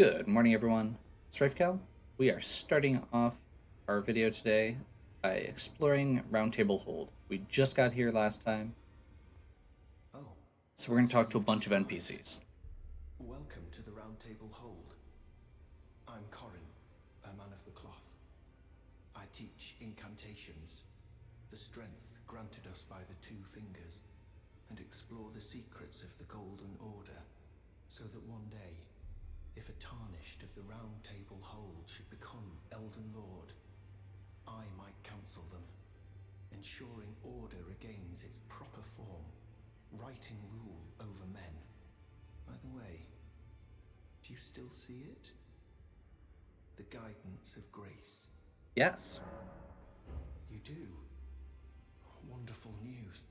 Good morning, everyone. Strifecal. We are starting off our video today by exploring Roundtable Hold. We just got here last time, Oh, so we're going to so talk to a you've bunch just of arrived. NPCs. Welcome to the Round Table Hold. I'm Corin, a man of the cloth. I teach incantations, the strength granted us by the two fingers, and explore the secrets of the Golden Order, so that one day, if a tarnished of the Round Table Hold should become Elden Lord, I might counsel them, ensuring order regains its proper form, righting rule over men. By the way, do you still see it? The guidance of grace. Yes. You do? Wonderful news.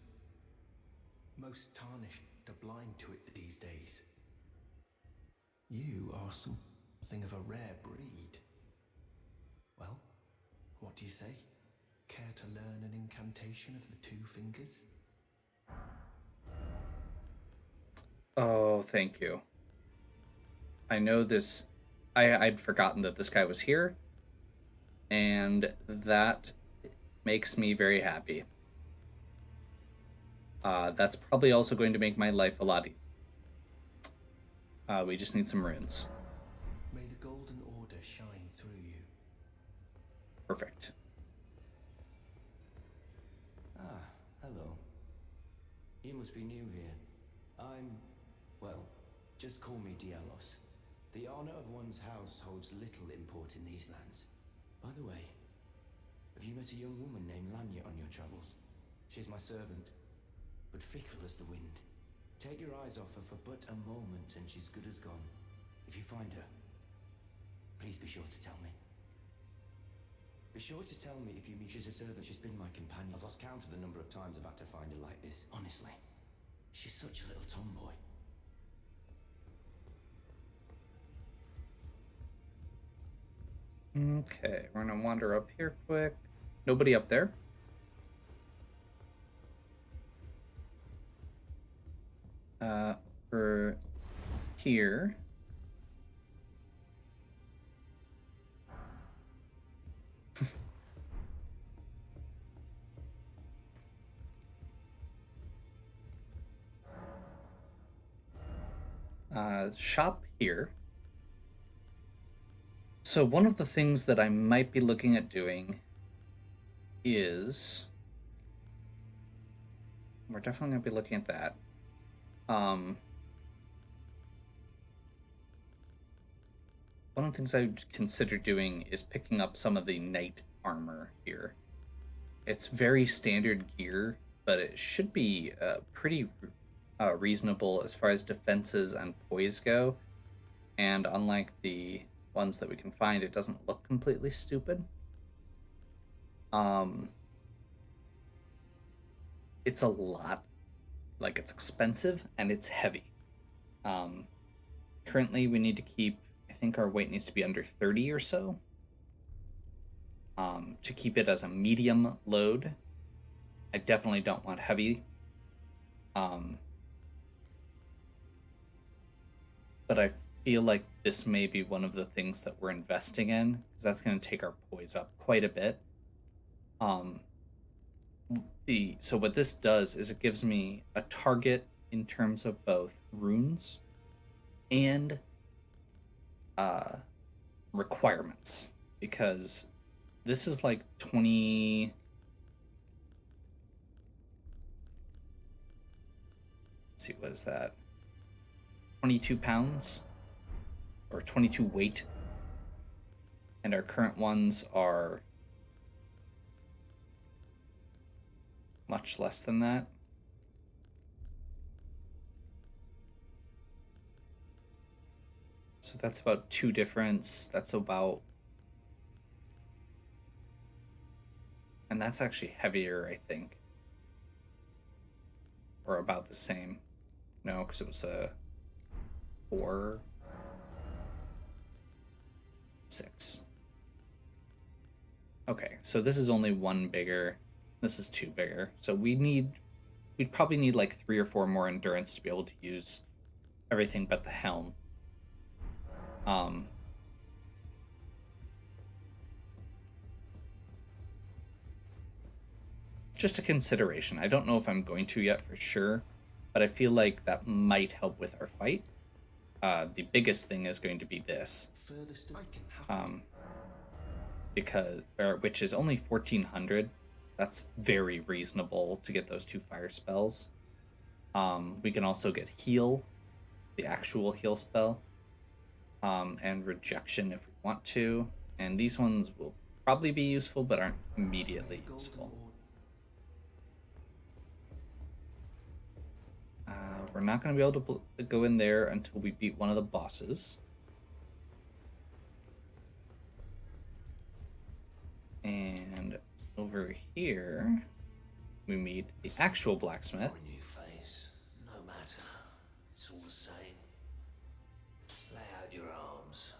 Most tarnished are blind to it these days. You are something of a rare breed. Well, what do you say? Care to learn an incantation of the two fingers? Oh, thank you. I know this. I'd forgotten that this guy was here, and that makes me very happy. That's probably also going to make my life a lot easier. We just need some runes. May the Golden Order shine through you. Perfect. Ah, hello. You must be new here. Well, just call me Dialos. The honor of one's house holds little import in these lands. By the way, have you met a young woman named Lanya on your travels? She's my servant, but fickle as the wind. Take your eyes off her for but a moment and she's good as gone. If you find her, please be sure to tell me. Be sure to tell me if you meet. She's a servant. She's been my companion. I've lost count of the number of times I've had to find her like this. Honestly, she's such a little tomboy. Okay, we're gonna wander up here quick. Nobody up there. For here. Shop here. So one of the things that I might be looking at doing is we're definitely gonna be looking at that. One of the things I would consider doing is picking up some of the knight armor here. It's very standard gear, but it should be pretty reasonable as far as defenses and poise go. And unlike the ones that we can find, it doesn't look completely stupid. It's a lot, like it's expensive and it's heavy. Currently, we need to keep. I think our weight needs to be under 30 or so. To keep it as a medium load. I definitely don't want heavy. But I feel like this may be one of the things that we're investing in because that's going to take our poise up quite a bit. Um, so what this does is it gives me a target in terms of both runes and requirements because this is like 20. Let's see, what is that? 22 pounds or 22 weight, and our current ones are much less than that. So that's about 2 difference. That's about, and that's actually heavier, I think, or about the same. No, because it was a 4, 6. Okay, so this is only 1 bigger. This is 2 bigger. So we'd probably need like 3 or 4 more endurance to be able to use everything but the helm. Um, just a consideration. I don't know if I'm going to yet for sure, but I feel like that might help with our fight. The biggest thing is going to be this, Furthest I can happen. which is only 1400. That's very reasonable to get those 2 fire spells. We can also get heal, the actual heal spell, and rejection if we want to. And these ones will probably be useful, but aren't immediately useful. We're not going to be able to go in there until we beat one of the bosses. And over here, we meet the actual blacksmith. New face, no matter. It's all the same. Lay out your arms.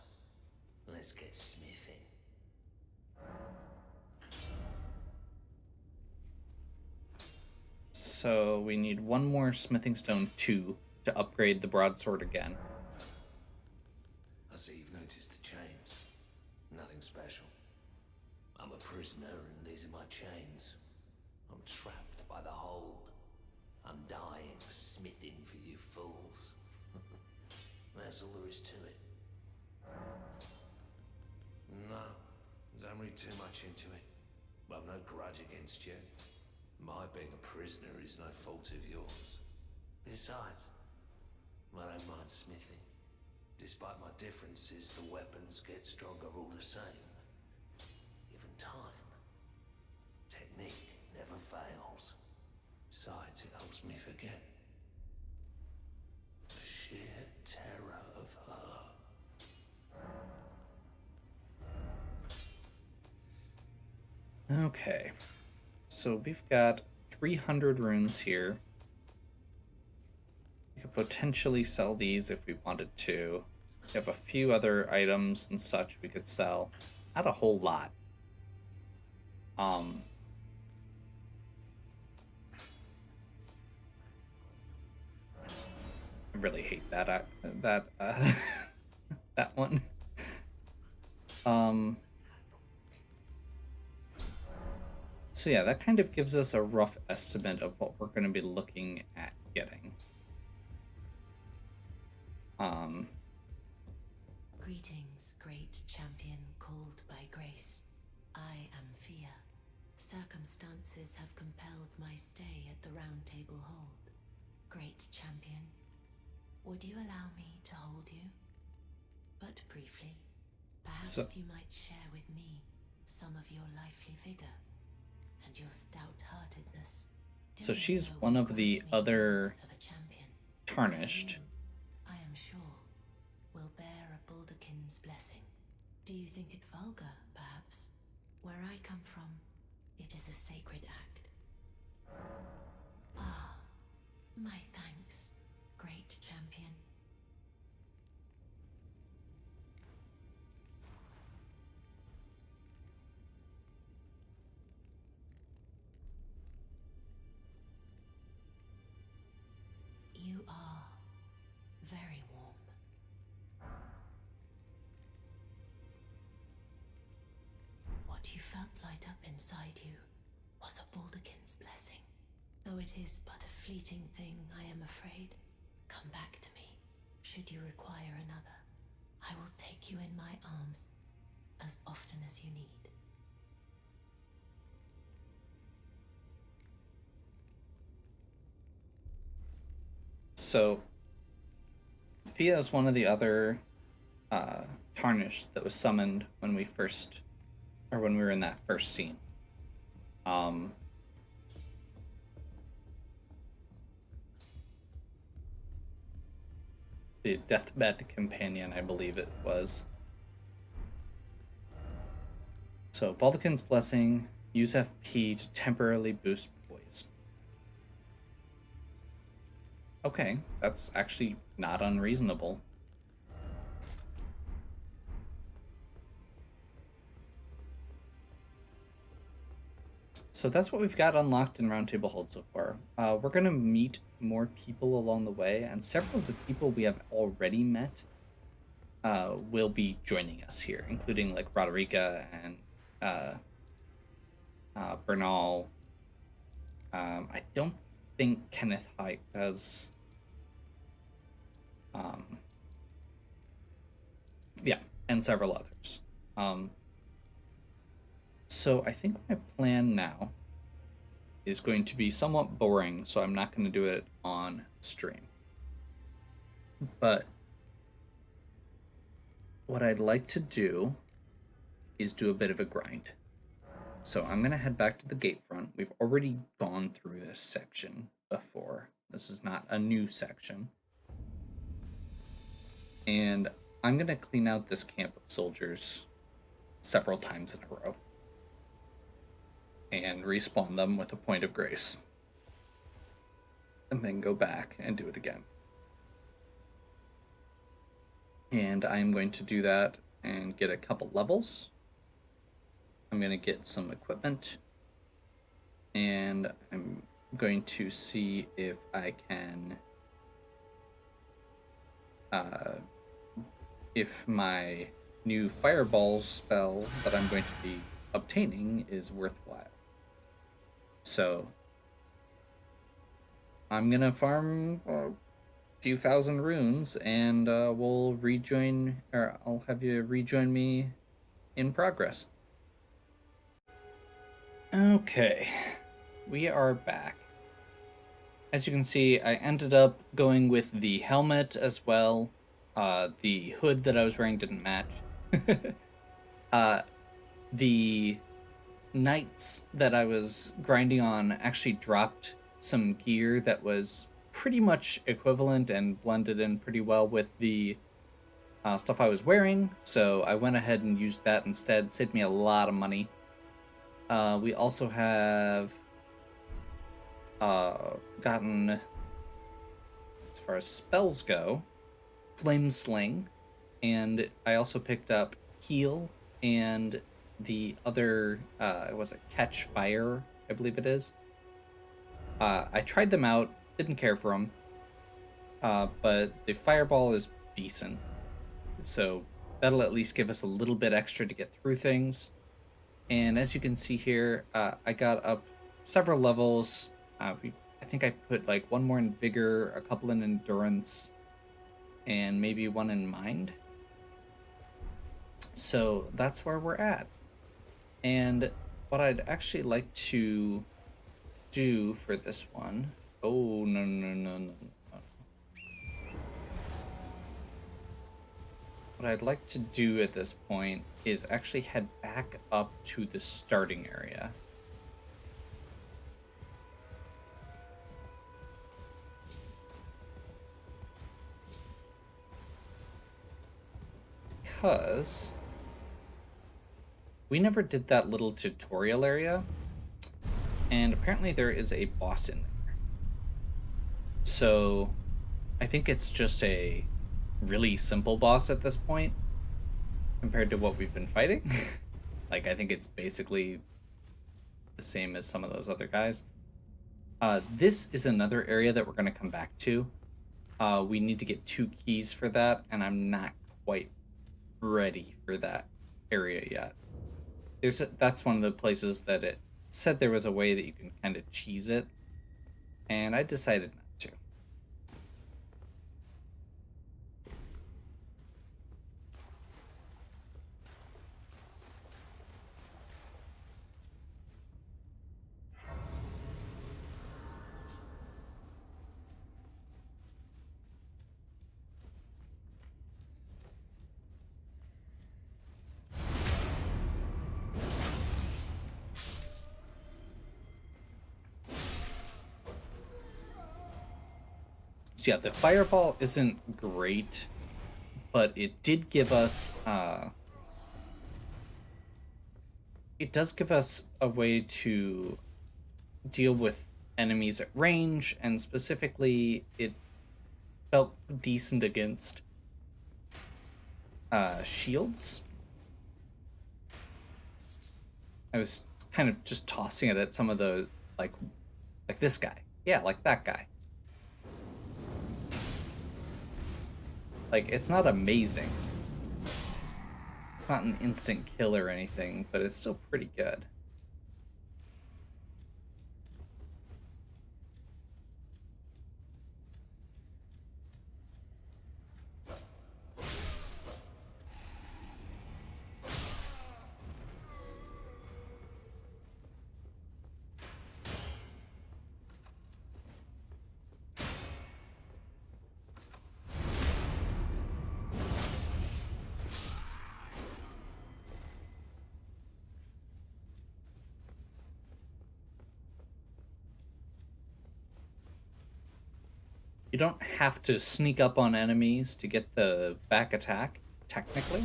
Let's get smithing. So we need one more smithing stone 2 to upgrade the broadsword again. I see you've noticed the chains. Nothing special. I'm a prisoner and these are my chains. I'm trapped by the hold. I'm dying smithing for you fools. That's all there is to it. No, don't read too much into it. I've no grudge against you. My being a prisoner is no fault of yours. Besides, I don't mind smithing. Despite my differences, the weapons get stronger all the same. Given time, technique never fails. Besides, it helps me forget the sheer terror of her. Okay. So we've got 300 runes here. We could potentially sell these if we wanted to. We have a few other items and such we could sell. Not a whole lot. I really hate that that one. So yeah, that kind of gives us a rough estimate of what we're going to be looking at getting. Greetings, great champion called by grace. I am Fia. Circumstances have compelled my stay at the Round Table Hold. Great champion, would you allow me to hold you? But briefly, perhaps you might share with me some of your lively vigor and your stout-heartedness. So she's one of the other tarnished. I am sure will bear a Baldakin's blessing. Do you think it vulgar, perhaps? Where I come from, it is a sacred act. Ah, my thanks, great champion. You are very warm. What you felt light up inside you was a Baldakin's blessing. Though it is but a fleeting thing, I am afraid. Come back to me, should you require another. I will take you in my arms as often as you need. So Fia is one of the other tarnished that was summoned when we were in that first scene. The deathbed companion, I believe it was. So Baldakin's blessing, use FP to temporarily boost poise. Okay, that's actually not unreasonable. So that's what we've got unlocked in Round Table Hold so far. We're going to meet more people along the way, and several of the people we have already met will be joining us here, including like Roderica and uh, Bernal. I don't think Kenneth Hite does. Um, yeah, and several others. Um, so I think my plan now is going to be somewhat boring, so I'm not going to do it on stream. But what I'd like to do is do a bit of a grind. So I'm going to head back to the gate front. We've already gone through this section before. This is not a new section. And I'm going to clean out this camp of soldiers several times in a row and respawn them with a point of grace. And then go back and do it again. And I'm going to do that and get a couple levels. I'm going to get some equipment. And I'm going to see if I can... if my new fireball spell that I'm going to be obtaining is worthwhile. So I'm gonna farm a few thousand runes, and we'll rejoin, or I'll have you rejoin me in progress. Okay, we are back. As you can see, I ended up going with the helmet as well. The hood that I was wearing didn't match. The knights that I was grinding on actually dropped some gear that was pretty much equivalent and blended in pretty well with the stuff I was wearing, so I went ahead and used that instead. Saved me a lot of money. We also have gotten, as far as spells go, Flame Sling, and I also picked up Heal and the other, was it Catch Fire, I believe it is. I tried them out, didn't care for them, but the Fireball is decent, so that'll at least give us a little bit extra to get through things. And as you can see here, I got up several levels. I think I put like one more in Vigor, a couple in Endurance, and maybe one in Mind. So that's where we're at. And what I'd actually like to do for this one... Oh, no. What I'd like to do at this point is actually head back up to the starting area. Because we never did that little tutorial area, and apparently there is a boss in there. So I think it's just a really simple boss at this point compared to what we've been fighting. Like, I think it's basically the same as some of those other guys. This is another area that we're going to come back to. We need to get 2 keys for that, and I'm not quite ready for that area yet. That's one of the places that it said there was a way that you can kind of cheese it, and I decided not to. So yeah, the fireball isn't great, but it did give us it does give us a way to deal with enemies at range, and specifically it felt decent against shields. I was kind of just tossing it at some of the like this guy. Yeah, like that guy. Like, it's not amazing, It's not an instant kill or anything, but it's still pretty good. You don't have to sneak up on enemies to get the back attack, technically.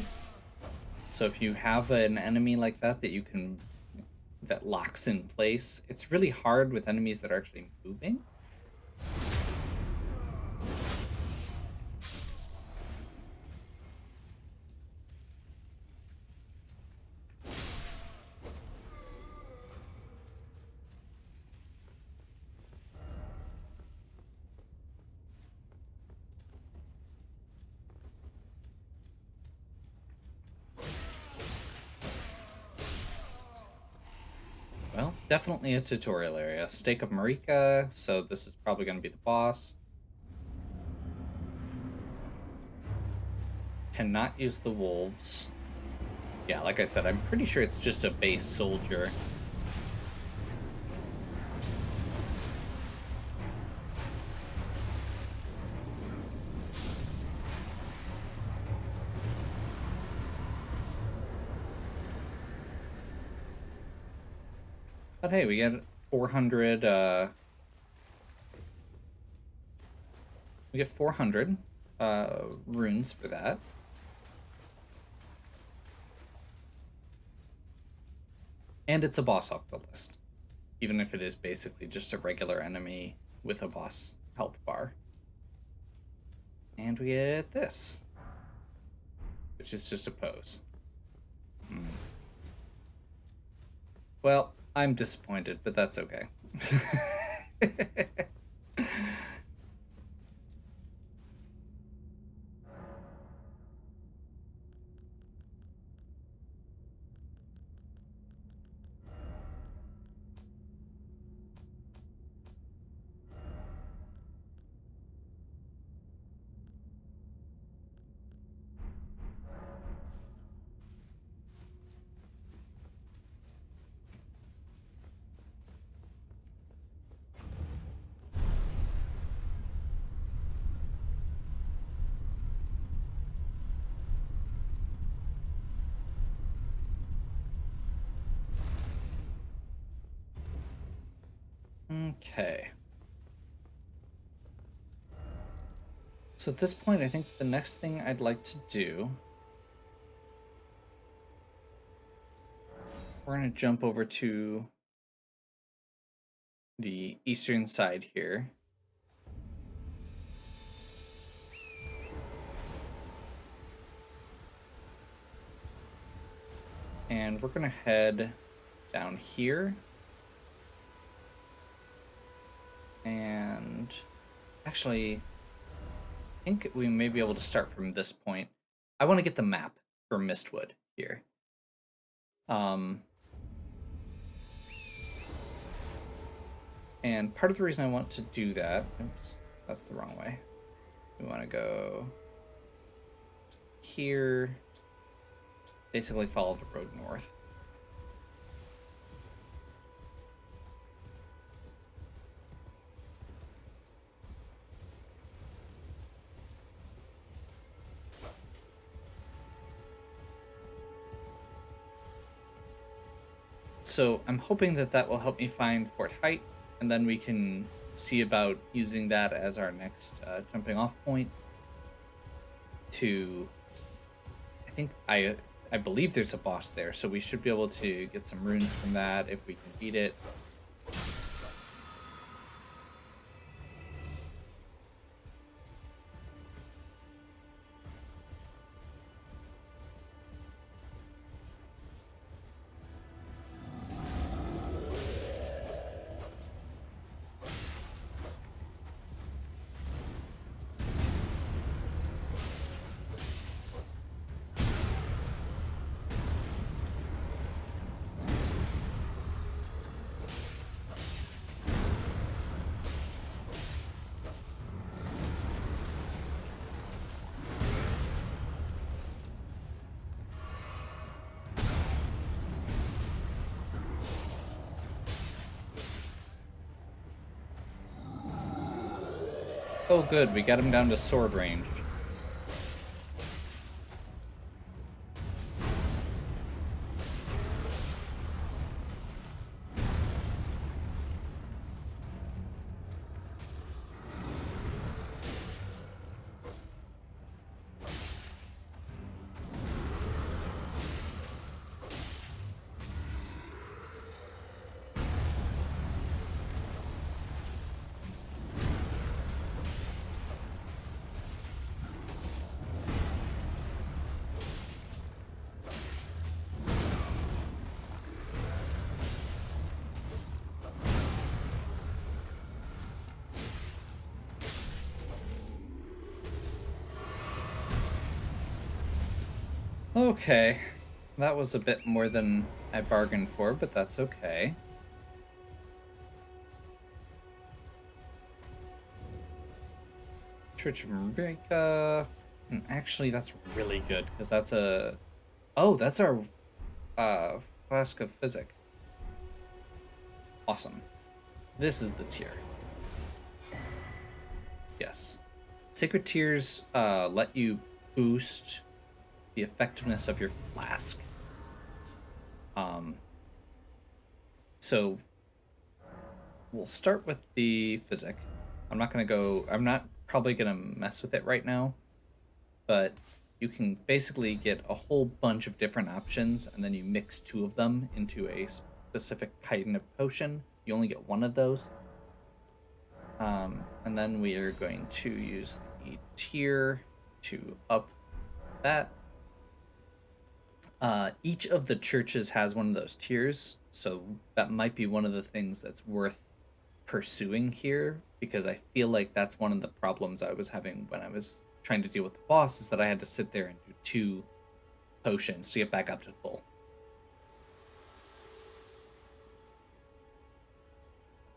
So if you have an enemy like that that locks in place, it's really hard with enemies that are actually moving. Well, definitely a tutorial area. Stake of Marika, so this is probably going to be the boss. Cannot use the wolves. Yeah, like I said, I'm pretty sure it's just a base soldier. But hey, we get 400, we get 400 runes for that. And it's a boss off the list, even if it is basically just a regular enemy with a boss health bar. And we get this, which is just a pose. Well, I'm disappointed, but that's okay. Okay. So at this point, I think the next thing I'd like to do, we're going to jump over to the eastern side here. And we're going to head down here. And actually, I think we may be able to start from this point. I want to get the map for Mistwood here. And part of the reason I want to do that, oops, that's the wrong way. We want to go here, basically follow the road north. So I'm hoping that that will help me find Fort Height, and then we can see about using that as our next jumping off point to, I believe there's a boss there, so we should be able to get some runes from that if we can beat it. Oh, good. We got him down to sword range. Okay, that was a bit more than I bargained for, but that's okay. Church of Marika. Actually, that's really good because that's a. Oh, that's our flask of physic. Awesome. This is the tier. Yes. Sacred Tears let you boost the effectiveness of your flask. So we'll start with the physic. I'm not probably gonna mess with it right now, but you can basically get a whole bunch of different options and then you mix two of them into a specific kind of potion. You only get one of those. And then we are going to use the tier to up that. Each of the churches has one of those tiers, so that might be one of the things that's worth pursuing here, because I feel like that's one of the problems I was having when I was trying to deal with the boss, is that I had to sit there and do 2 potions to get back up to full.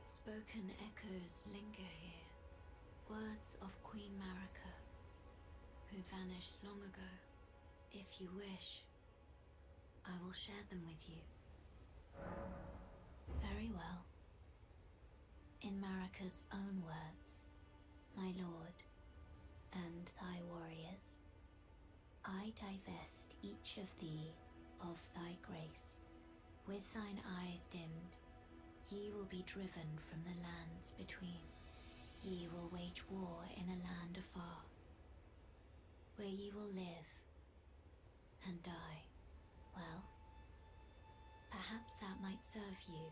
Spoken echoes linger here, words of Queen Marika, who vanished long ago. If you wish, I will share them with you. Very well. In Marika's own words, my lord, and thy warriors, I divest each of thee of thy grace. With thine eyes dimmed, ye will be driven from the lands between. Ye will wage war in a land afar, where ye will live and die. Well, perhaps that might serve you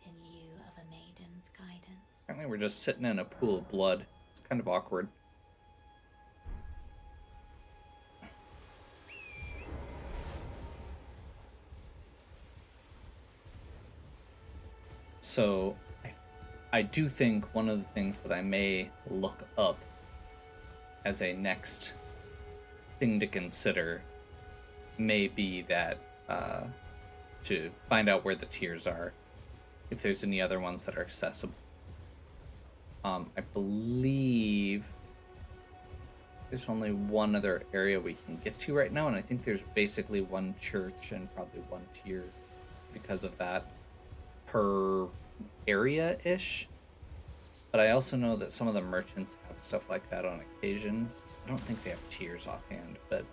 in lieu of a maiden's guidance. Apparently we're just sitting in a pool of blood. It's kind of awkward. So I do think one of the things that I may look up as a next thing to consider may be that to find out where the tiers are, if there's any other ones that are accessible. I believe there's only one other area we can get to right now, and I think there's basically one church and probably one tier because of that per area-ish. But I also know that some of the merchants have stuff like that on occasion. I don't think they have tiers offhand, but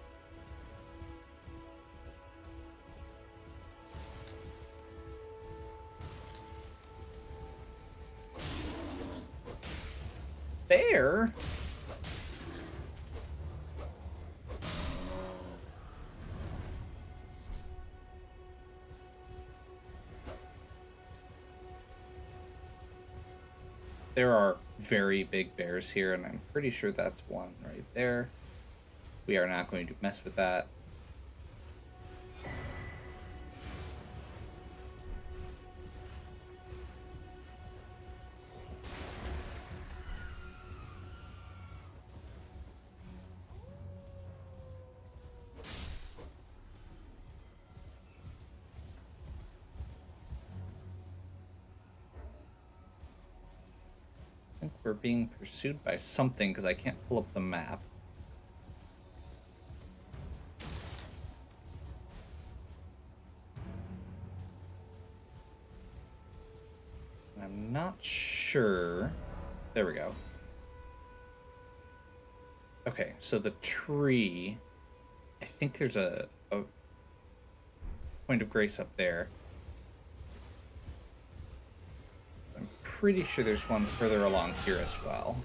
bear. There are very big bears here, and I'm pretty sure that's one right there. We are not going to mess with that. I think we're being pursued by something because I can't pull up the map. I'm not sure. There we go. Okay, so the tree, I think there's a point of grace up there. I'm pretty sure there's one further along here as well.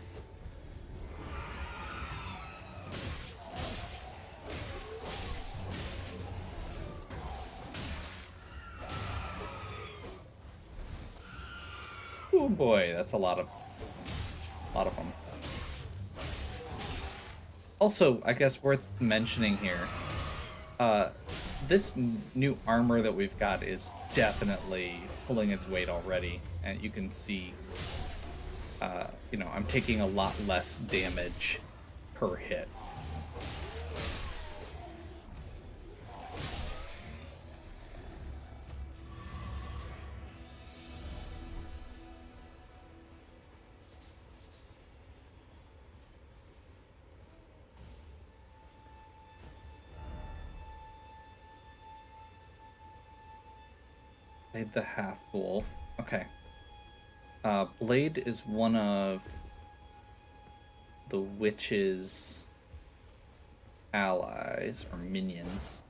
Oh boy, that's a lot of them. Also, I guess worth mentioning here, this new armor that we've got is definitely pulling its weight already, and you can see, you know, I'm taking a lot less damage per hit. Blade the half-wolf. Okay. Blade is one of the witch's allies, or minions.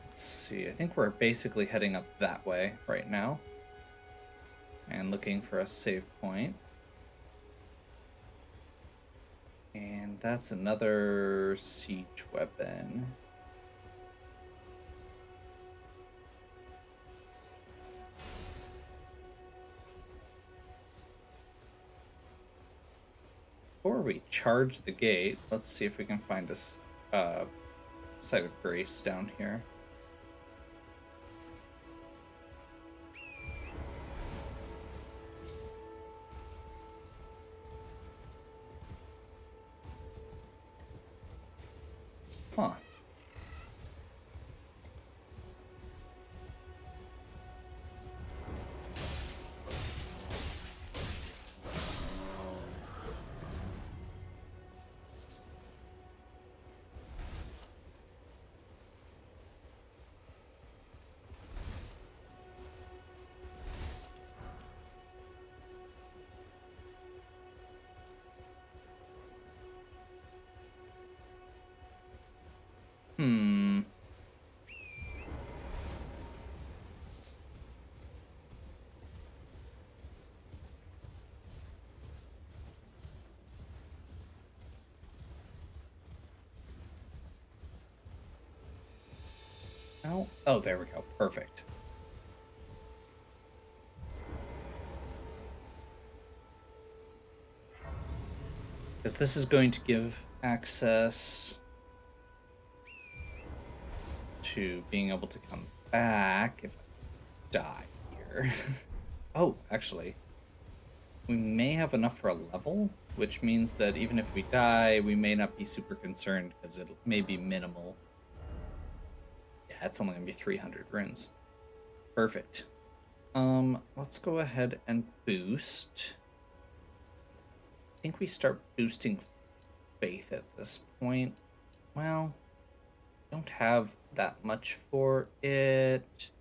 Let's see, I think we're basically heading up that way right now. And looking for a save point. And that's another siege weapon. Before we charge the gate, let's see if we can find a site of grace down here. Huh. Hmm. Oh, there we go. Perfect. Because this is going to give access to being able to come back if I die here. Oh, actually, we may have enough for a level, which means that even if we die, we may not be super concerned because it may be minimal. Yeah, it's only gonna be 300 runes. Perfect. Let's go ahead and boost. I think we start boosting faith at this point. Well, don't have that much for it.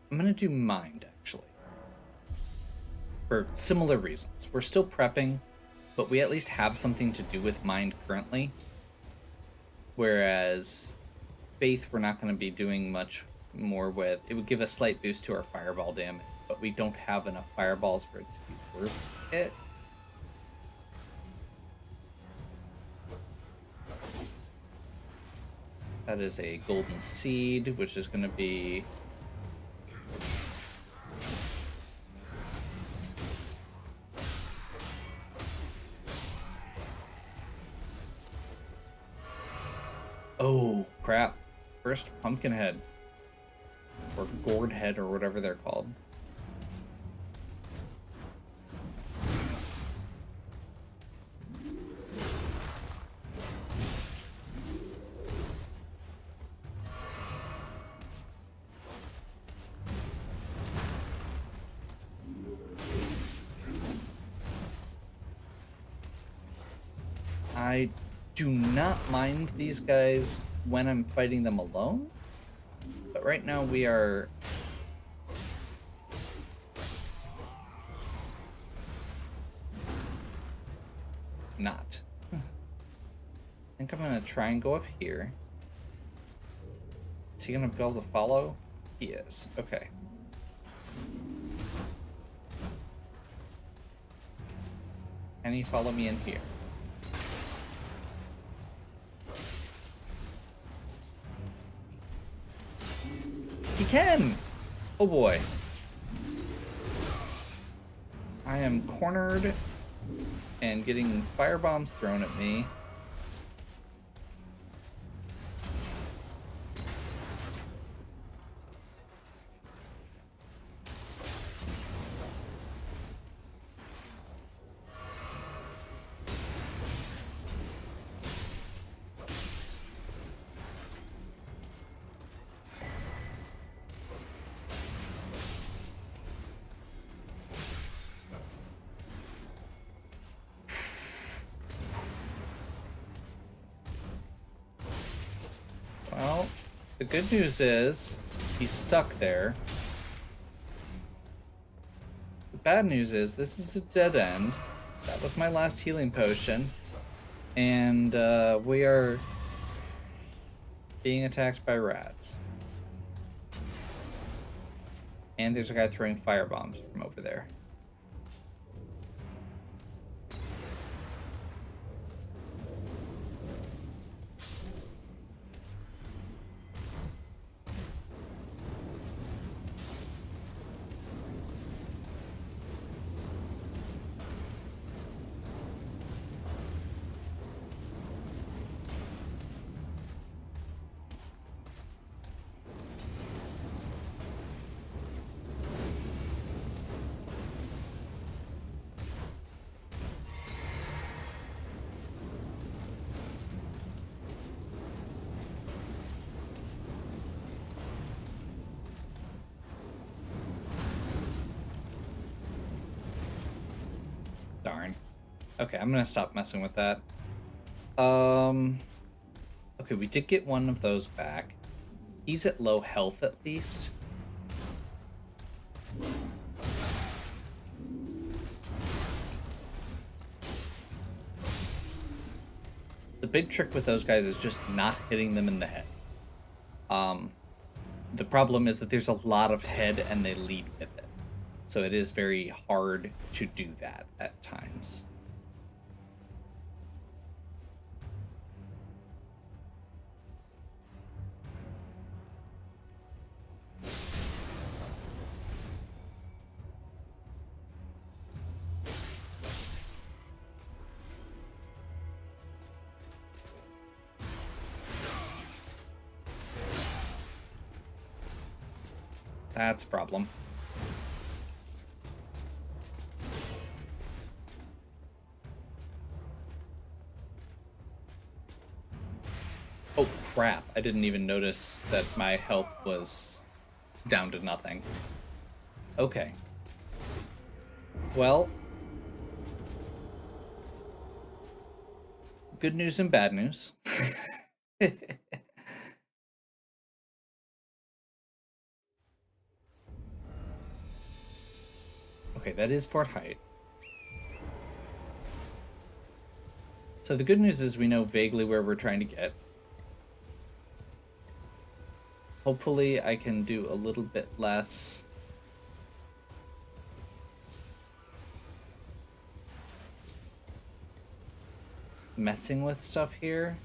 I'm gonna do mind, actually. For similar reasons. We're still prepping, but we at least have something to do with mind currently. Whereas faith, we're not going to be doing much more with. It would give a slight boost to our fireball damage, but we don't have enough fireballs for it to be worth it. That is a golden seed, which is going to be... Oh, crap. First pumpkin head. Or gourd head, or whatever they're called. I do not mind these guys when I'm fighting them alone, but right now we are not. I think I'm gonna try and go up here. Is he gonna be able to follow? He is. Okay. Can he follow me in here? He can! Oh boy. I am cornered and getting fire bombs thrown at me. Well, the good news is he's stuck there. The bad news is this is a dead end. That was my last healing potion. And we are being attacked by rats. And there's a guy throwing fire bombs from over there. Darn. Okay, I'm gonna stop messing with that. Okay, we did get one of those back. He's at low health at least. The big trick with those guys is just not hitting them in the head. The problem is that there's a lot of head and they lead with it. So it is very hard to do that at times. That's a problem. Oh crap, I didn't even notice that my health was down to nothing. Okay. Well, good news and bad news. Okay, that is Fort Height. So the good news is we know vaguely where we're trying to get. Hopefully I can do a little bit less messing with stuff here.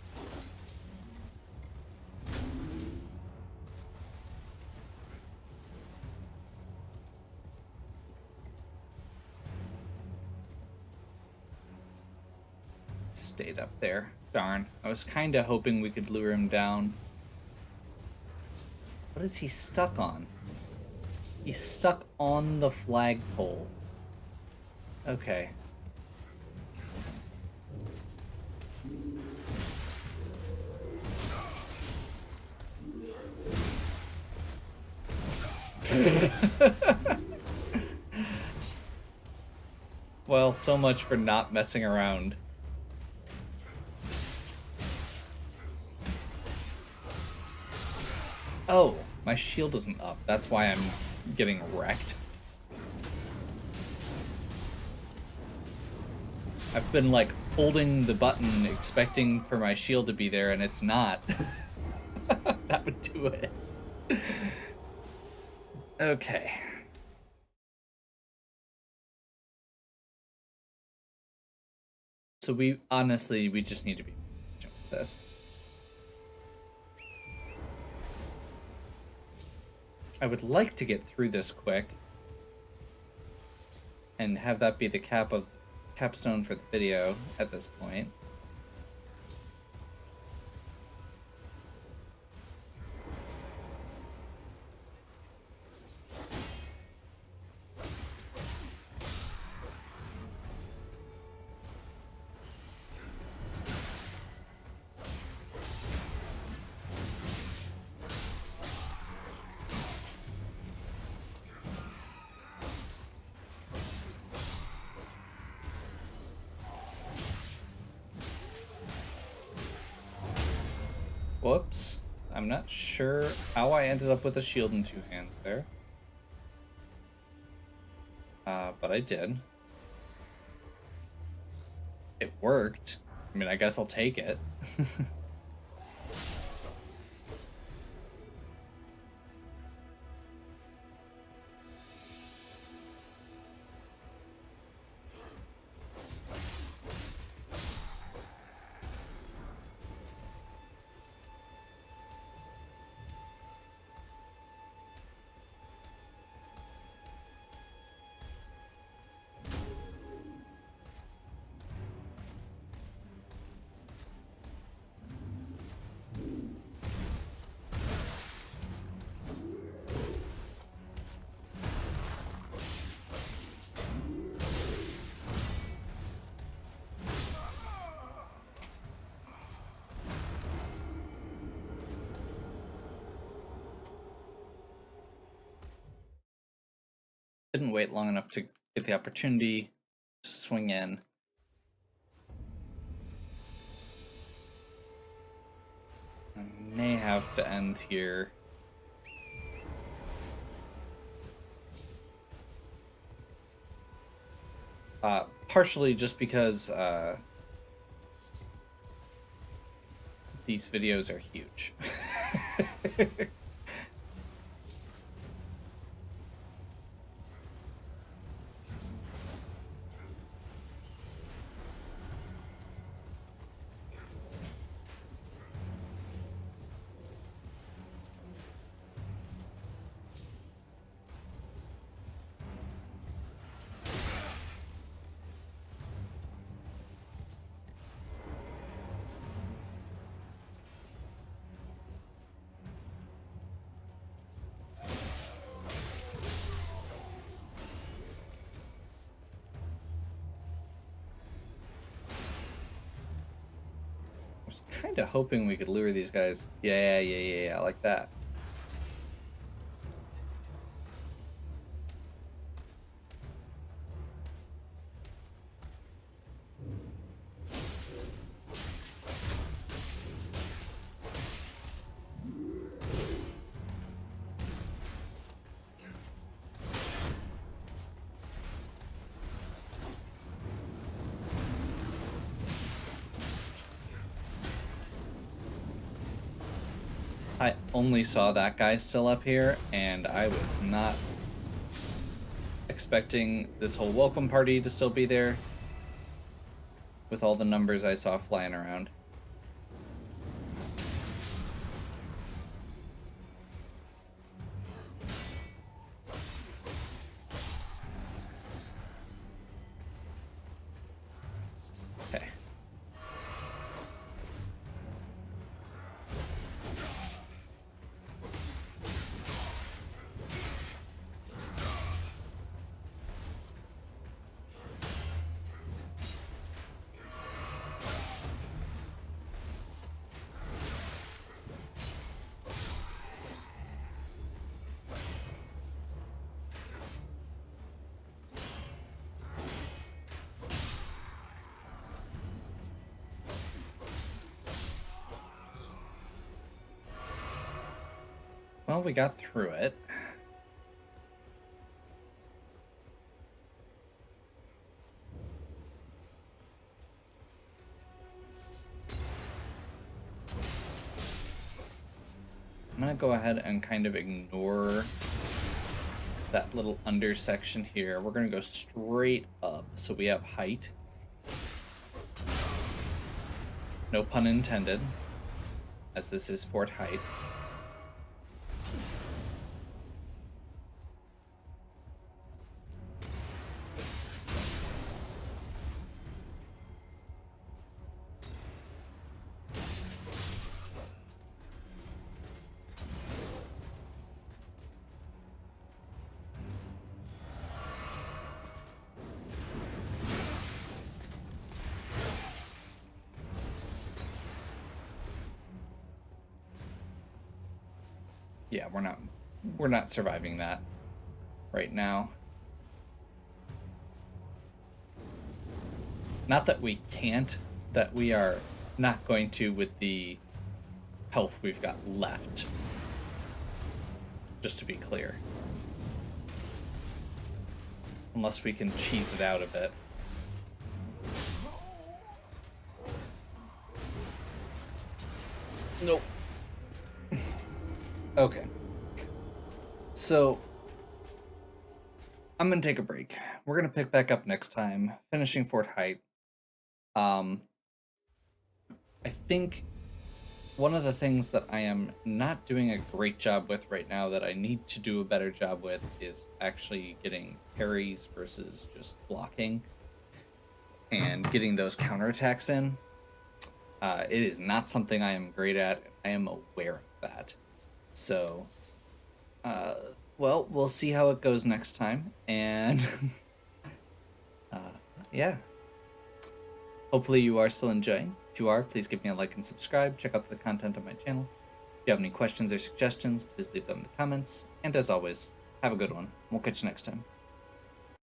Stayed up there. Darn. I was kind of hoping we could lure him down. What is he stuck on? He's stuck on the flagpole. Okay. Well, so much for not messing around. Oh, my shield isn't up. That's why I'm getting wrecked. I've been like holding the button expecting for my shield to be there and it's not. That would do it. Okay. So we just need to be patient with this. I would like to get through this quick and have that be the capstone for the video at this point. Whoops. I'm not sure how I ended up with a shield in two hands there. But I did. It worked. I mean, I guess I'll take it. Didn't wait long enough to get the opportunity to swing in. I may have to end here. Partially just because these videos are huge. I was kind of hoping we could lure these guys. Yeah, like that. I only saw that guy still up here, and I was not expecting this whole welcome party to still be there with all the numbers I saw flying around. Okay. Well, we got through it. I'm gonna go ahead and kind of ignore that little under section here. We're gonna go straight up, so we have height. No pun intended, as this is Fort Height. Yeah, we're not surviving that right now. Not that we can't, that we are not going to with the health we've got left. Just to be clear. Unless we can cheese it out a bit. Nope. Okay. So, I'm gonna take a break. We're gonna pick back up next time, finishing Fort Height. I think one of the things that I am not doing a great job with right now that I need to do a better job with is actually getting parries versus just blocking and getting those counterattacks in. It is not something I am great at. I am aware of that. So, well, we'll see how it goes next time. And, yeah. Hopefully you are still enjoying. If you are, please give me a like and subscribe. Check out the content on my channel. If you have any questions or suggestions, please leave them in the comments. And as always, have a good one. We'll catch you next time.